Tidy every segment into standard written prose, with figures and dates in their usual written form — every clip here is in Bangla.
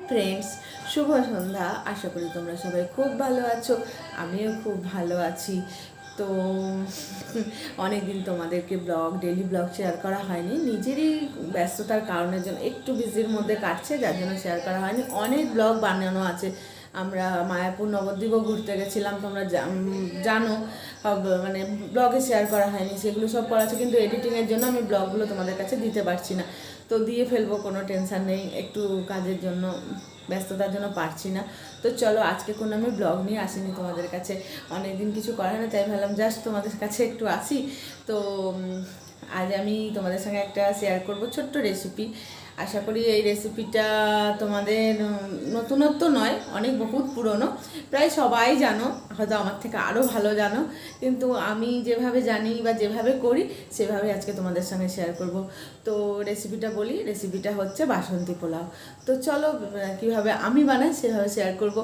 ফ্রেন্ডস, শুভ সন্ধ্যা। আশা করি তোমরা সবাই খুব ভালো আছো, আমিও খুব ভালো আছি। তো অনেকদিন তোমাদেরকে ডেলি ব্লগ শেয়ার করা হয়নি, নিজেরই ব্যস্ততার কারণের জন্য একটু বিজির মধ্যে কাটছে, যার জন্য শেয়ার করা হয়নি। অনেক ব্লগ বানানো আছে। আমরা মায়াপুর নবদ্বীপও ঘুরতে গেছিলাম, তোমরা জানো। মানে ব্লগে শেয়ার করা হয়নি, সেগুলো সব করা আছে, কিন্তু এডিটিংয়ের জন্য আমি ব্লগগুলো তোমাদের কাছে দিতে পারছি না। তো দিয়ে ফেলবো, কোনো টেনশান নেই, একটু কাজের জন্য ব্যস্ততার জন্য পারছি না। তো চলো, আজকে কোনো আমি ব্লগ নিয়ে আসিনি তোমাদের কাছে, অনেকদিন কিছু করা হয় না, তাই ভাবলাম জাস্ট তোমাদের কাছে একটু আসি। তো আজ আমি তোমাদের সঙ্গে একটা শেয়ার করব ছোট্ট রেসিপি। আশা করি এই রেসিপিটা তোমাদের নতুনত্ব নয়, অনেক বহুত পুরনো, প্রায় সবাই জানো, হয়তো আমার থেকে আরও ভালো জানো, কিন্তু আমি যেভাবে জানি বা যেভাবে করি সেভাবে আজকে তোমাদের সঙ্গে শেয়ার করব। তো রেসিপিটা বলি, রেসিপিটা হচ্ছে বাসন্তী পোলাও। তো চলো, কীভাবে আমি বানাই সেভাবে শেয়ার করব।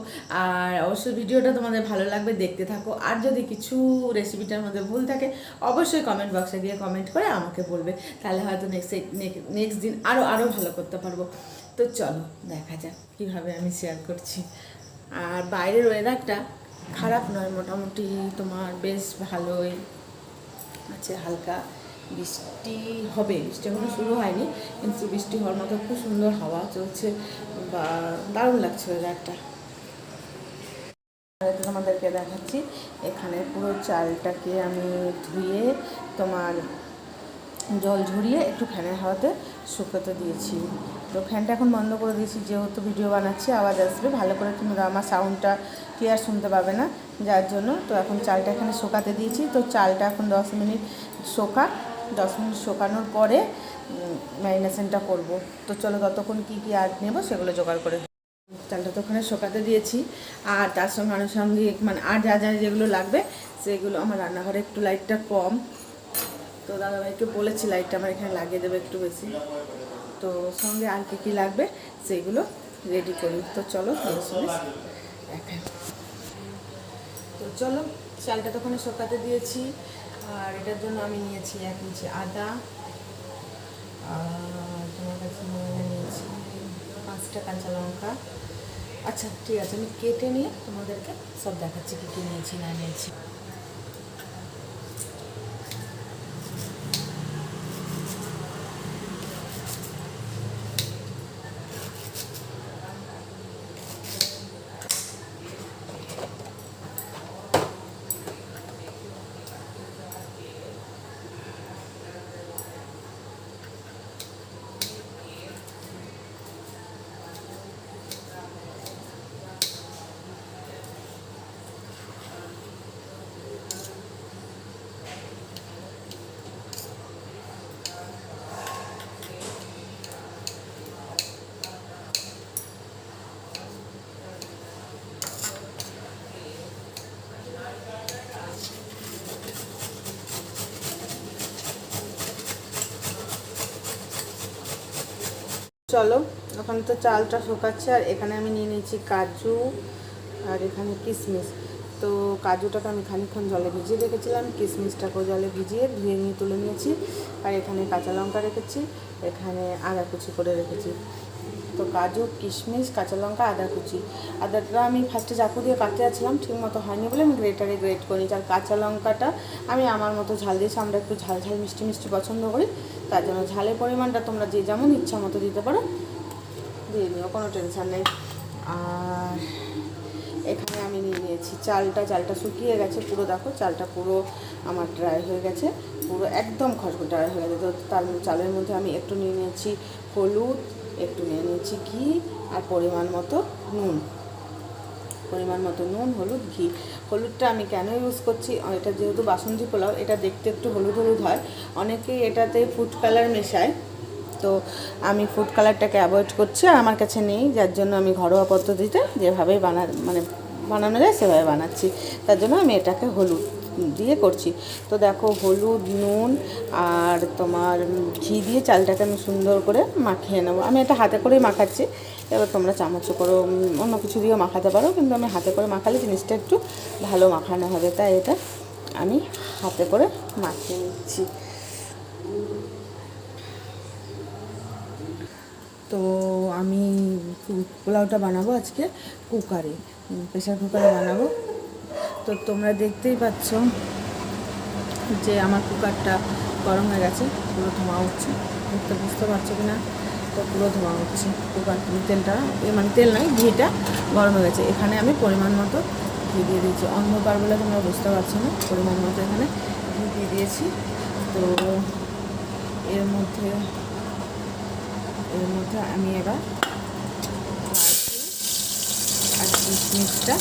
আর অবশ্যই ভিডিওটা তোমাদের ভালো লাগবে, দেখতে থাকো। আর যদি কিছু রেসিপিটার মধ্যে ভুল থাকে অবশ্যই কমেন্ট বক্সে গিয়ে কমেন্ট করে আমাকে বলবে, তাহলে হয়তো নেক্সট দিন আরও ভালো করতে পারবো। তো চলো দেখা যাক কীভাবে আমি শেয়ার করছি। আর বাইরের ওয়েদারটা খারাপ নয়, মোটামুটি তোমার বেশ ভালোই আছে, হালকা বৃষ্টি হবে, বৃষ্টি এখনো শুরু হয়নি, কিন্তু বৃষ্টি হওয়ার মতো খুব সুন্দর হাওয়া চলছে, বা দারুণ লাগছে ওয়েদারটা। তোমাদেরকে দেখাচ্ছি, এখানে পুরো চালটাকে আমি ধুয়ে তোমার জল ঝরিয়ে একটু ফ্যানের হাওয়াতে শুকোতে দিয়েছি। তো ফ্যানটা এখন বন্ধ করে দিয়েছি, যেহেতু ভিডিও বানাচ্ছি আওয়াজ আসবে, ভালো করে তোমরা আমার সাউন্ডটা ক্লিয়ার শুনতে পাবে না, যার জন্য। তো এখন চালটা এখানে শোকাতে দিয়েছি। তো চালটা এখন 10 মিনিট 10 মিনিট শোকানোর পরে ম্যারিনেশনটা করব। তো চলো, ততক্ষণ কী কী আর নেবো সেগুলো জোগাড় করে। চালটা তো ওখানে শোকাতে দিয়েছি, আর তার সঙ্গে আনুষঙ্গিক মানে আর যা যা যেগুলো লাগবে সেগুলো, আমার রান্নাঘরে একটু লাইটটা কম, তো দাদাভাইকে বলেছি লাইটটা আমার এখানে লাগিয়ে দেবে একটু বেশি। তো সঙ্গে আর কী কী লাগবে সেগুলো রেডি করি। তো চলো দেখেন। তো চলো, চালটা তো ওখানে শোকাতে দিয়েছি, আর এটার জন্য আমি নিয়েছি 1 ইঞ্চি আদা, আর তোমার কাছে নিয়েছি 5টা কাঁচা লঙ্কা। আচ্ছা ঠিক আছে, আমি কেটে নিয়ে তোমাদেরকে সব দেখাচ্ছি কী কী নিয়েছি না নিয়েছি। চলো, ওখানে তো চালটা শুকাচ্ছে, আর এখানে আমি নিয়ে নিয়েছি কাজু, আর এখানে কিশমিশ। তো কাজুটাকে আমি খানিকক্ষণ জলে ভিজিয়ে রেখেছিলাম, কিশমিশটাকেও জলে ভিজিয়ে ধুয়ে নিয়ে তুলে নিয়েছি, আর এখানে কাঁচা লঙ্কা রেখেছি, এখানে আদা কুচি করে রেখেছি। তো কাজু, কিশমিশ, কাঁচা লঙ্কা, আদা কুচি। আদাটা আমি ফার্স্টে চাকু দিয়ে কাটতে যাচ্ছিলাম, ঠিক মতো হয়নি বলে আমি গ্রেটারে গ্রেট করি। আর কাঁচা লঙ্কাটা আমি আমার মতো ঝাল দিয়েছি, আমরা একটু ঝাল ঝাল মিষ্টি মিষ্টি পছন্দ করি, তার জন্য ঝালের পরিমাণটা তোমরা যে যেমন ইচ্ছা মতো দিতে পারো, দিয়ে নিও, কোনো টেনশান নেই। আর এখানে আমি নিয়ে নিয়েছি চালটা শুকিয়ে গেছে পুরো, দেখো চালটা পুরো আমার ড্রাই হয়ে গেছে, পুরো একদম খসখস ড্রাই হয়ে গেছে। তো তার চালের মধ্যে আমি একটু নিয়ে নিয়েছি হলুদ, একটু নিয়ে নিয়েছি ঘি, আর পরিমাণ মতো নুন, হলুদ, ঘি। হলুদটা আমি কেন ইউজ করছি, এটা যেহেতু বাসন্তী পোলাও, এটা দেখতে একটু হলুদ হলুদ হয়, অনেকেই এটাতে ফুড কালার মেশায়, তো আমি ফুড কালারটাকে অ্যাভয়েড করছি, আর আমার কাছে নেই, যার জন্য আমি ঘরোয়া পদ্ধতিতে যেভাবে বানানো যায় সেভাবে বানাচ্ছি, তার জন্য আমি এটাকে হলুদ দিয়ে করছি। তো দেখো, হলুদ, নুন আর তোমার ঘি দিয়ে চালটাকে আমি সুন্দর করে মাখিয়ে নেবো। আমি এটা হাতে করেই মাখাচ্ছি, এবার তোমরা চামচে করে অন্য কিছু দিয়েও মাখাতে পারো, কিন্তু আমি হাতে করে মাখালে জিনিসটা একটু ভালো মাখানো হবে, তাই এটা আমি হাতে করে মাখিয়ে নিচ্ছি। তো আমি পোলাওটা বানাবো আজকে কুকারে, প্রেশার কুকারে বানাবো। তো তোমরা দেখতেই পাচ্ছ যে আমার কুকারটা গরম হয়ে গেছে, পুরো ধোঁয়া উঠছে, বুঝতে পারছো কি না? তো পুরো ধোঁয়া উঠছে কুকার, তেলটা মানে তেল নয়, ঘিটা গরম হয়ে গেছে। এখানে আমি পরিমাণ মতো ঘি দিয়ে দিয়েছি, অন্ধকার বলে তোমরা বুঝতে পারছো না, পরিমাণ মতো এখানে ঘি দিয়ে দিয়েছি। তো এর মধ্যে আমি এবার আর কিশমিশটা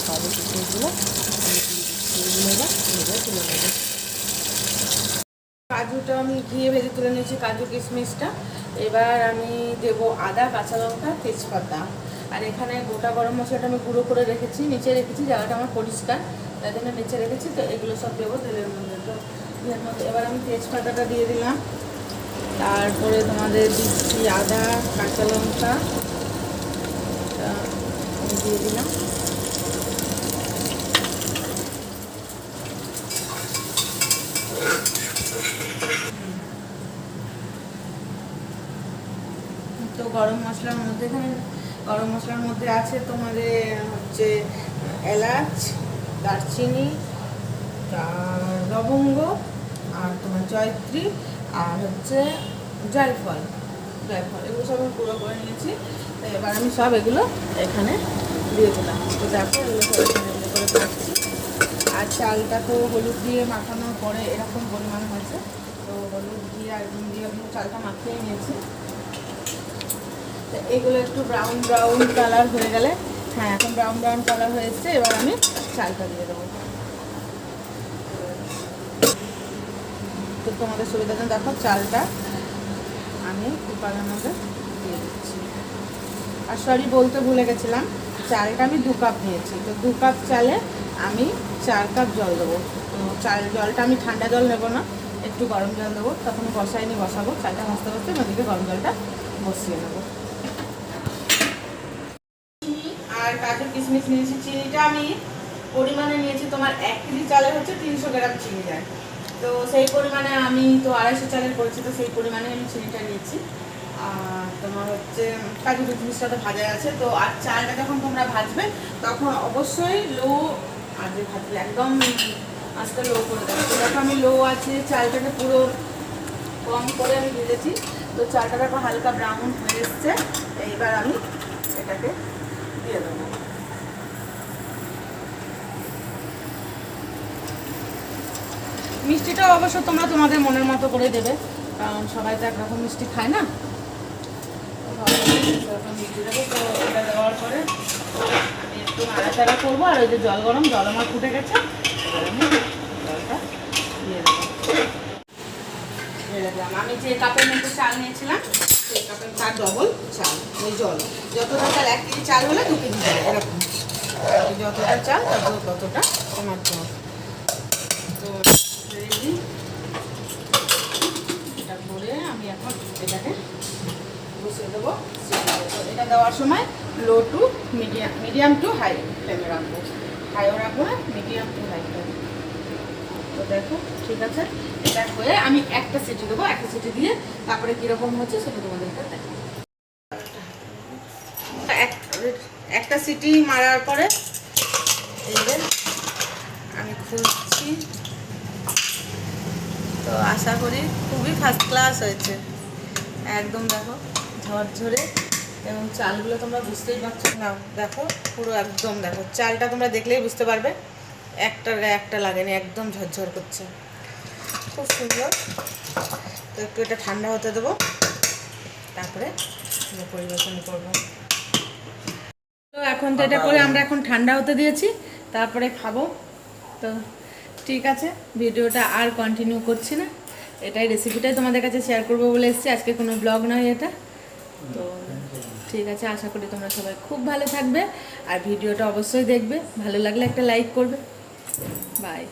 কাজু কিশমিশগুলো এবার তুলে নেবো। কাজুটা আমি ঘিয়ে ভেজে তুলে নিয়েছি, কাজু কিশমিশটা। এবার আমি দেবো আদা, কাঁচা লঙ্কা, তেজপাতা। আর এখানে গোটা গরম মশলাটা আমি গুঁড়ো করে রেখেছি, নিচে রেখেছি, জায়গাটা আমার পরিষ্কার তাই জন্য নিচে রেখেছি। তো এগুলো সব দেবো তেলের মধ্যে। তো এর মধ্যে এবার আমি তেজপাতাটা দিয়ে দিলাম, তারপরে তোমাদের দিচ্ছি আদা, কাঁচা লঙ্কা দিয়ে দিলাম। তো গরম মশলার মধ্যে আছে তোমাদের হচ্ছে এলাচ, দারচিনি, লবঙ্গ, আর তোমার জয়ত্রী, আর হচ্ছে জয়ফল। এগুলো সব আমি গুঁড়ো করে নিয়েছি। তো এবার আমি সব এগুলো এখানে দিয়ে দিলাম। তো দেখো এগুলো সব এখানে করে রাখছি। আর চালটা তো হলুদ দিয়ে মাখানোর পরে এরকম পরিমাণ হয়েছে। তো হলুদ দিয়ে আর নুন দিয়ে চালটা মাখিয়ে নিয়েছি। তো এগুলো একটু ব্রাউন কালার হয়ে গেলে, হ্যাঁ এখন ব্রাউন কালার হয়েছে, এবার আমি চালটা দিয়ে দেবো। তো তোমাদের সুবিধার জন্য দেখো চালটা আমি কুকারের মধ্যে দিয়ে দিচ্ছি। আর সরি বলতে ভুলে গেছিলাম, চালটা আমি 2 কাপ নিয়েছি। তো 2 কাপ চালে আমি 4 কাপ জল দেবো। তো জলটা আমি ঠান্ডা জল নেবো না, একটু গরম জল দেবো। তখন বসাবো চালটা ভাজতে ওদিকে গরম জলটা বসিয়ে নেবো। আর কাজু কিশমিশ নিয়েছি। চিনিটা আমি পরিমাণে নিয়েছি, তোমার 1 কেজি চালে হচ্ছে 300 গ্রাম চিনি যায়। তো সেই পরিমাণে আমি তো 250 চালের করেছি, তো সেই পরিমাণে আমি চিনিটা নিয়েছি। আর তোমার হচ্ছে কাজু কিশমিশটা তো ভাজা আছে। তো আর চালটা যখন তোমরা ভাজবে তখন অবশ্যই লো আঁচে ভাজবে, একদম আঁচটা লো করে দেবে। তো দেখো আমি লো আছে, চালটাকে পুরো কম করে আমি ভেজেছি। তো চালটা দেখো হালকা ব্রাউন হয়ে এসছে। এইবার আমি এটাকে দিয়ে দেবো। মিষ্টিটা অবশ্য তোমরা তোমাদের মনের মতো করে দেবে, কারণ সবাই তো একরকম মিষ্টি খায় না। মিষ্টি দেবো। তো এটা দেওয়ার পরে আমি একটু নাড়াচাড়া করবো। আর ওই যে জল আমার ফুটে গেছে, আমি জলটা দিয়ে দেবো। আমি যে কাপের মধ্যে চাল নিয়েছিলাম সেই কাপের তার ডবল চাল, ওই জল যতটা চাল 1 কেজি চাল হলে 2 কেজি চাল, এরকম যতটা চাল ততটা তোমার জল। তো রেডি, এটা করে আমি এখন এটাকে বসিয়ে দেবো। এটা দেওয়ার সময় low to medium to high ফ্লেমে রাখবো, হাইও রাখবো না, মিডিয়াম টু হাই ফ্লেম। তো দেখো ঠিক আছে, এটা হয়ে আমি একটা সিটি দেবো। একটা সিটি দিয়ে তারপরে কীরকম হচ্ছে সেটা তোমাদেরকে দেখো। একটা সিটি মারার পরে এই যে আমি খুলছি। তো আশা করি খুবই ফার্স্ট ক্লাস হয়েছে, একদম দেখো ঝরঝরে। এবং চালগুলো তোমরা বুঝতেই পারছো না, দেখো পুরো একদম দেখো চালটা তোমরা দেখলেই বুঝতে পারবে, একটা লাগেনি, একদম ঝরঝর করছে, খুব সুন্দর। তো একটু এটা ঠান্ডা হতে দেবো, তারপরে পরিবেশন করবো। তো এখন তো এটা করে আমরা এখন ঠান্ডা হতে দিয়েছি, তারপরে খাবো। তো ঠিক আছে, ভিডিওটা আর কন্টিনিউ করছি না, এটাই রেসিপিটাই তোমাদের কাছে শেয়ার করবো বলে এসেছি। আজকে কোনো ব্লগ নয় এটা। তো ঠিক আছে, আশা করি তোমরা সবাই খুব ভালো থাকবে। আর ভিডিওটা অবশ্যই দেখবে, ভালো লাগলে একটা লাইক করবে। বাই।